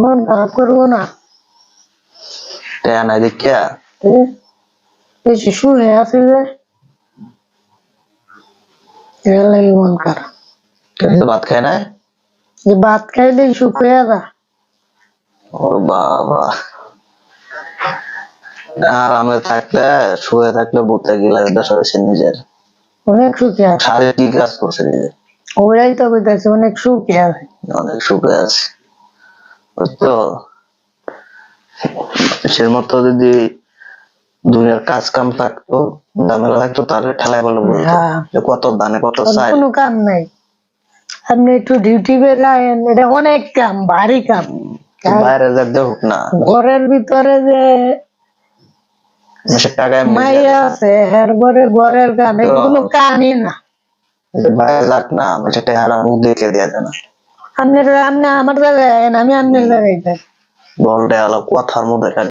মন খারাপ করবো না। টেয়া নাই দেখিয়া বেশি শুয়ে আছে যে এর লাগে মন খারাপ। কিন্তু ভাত খায় নাই? যে ভাত খাইলেই সুখ হয়ে যা। ওর বাবা, আরামে থাকলে শুয়ে থাকলে বুঝতে গেলে দশা হয়েছে নিজের অনেক সুখে আছে, শারীরিক কাজ করছে নিজের, ওরাই তো বলতেছে অনেক সুখে আছে। অনেক সুখে আছে। তো মানুষের মতো যদি দুনিয়ার কাজ কাম থাকতো, ঝামেলা থাকতো, তাহলে ঠেলায় বলে বলতো যে কত দানে কত চাই। কোনো কাম নাই, আপনি একটু ডিউটি বেলায়েন, এটা অনেক কাম, ভারী কাম। বাইরে যাতে হোক না, ঘরের ভিতরে যে টাকা মাইয়া আছে এরপরে ঘরের কাম, এগুলো কামই না। বাইরে যাক না, আমি সেটা হারা মুখ দেখে দেওয়া যায় না। আপনি আমার জায়গায়, আমি আপনার জায়গায় বলটা কথার মধ্যে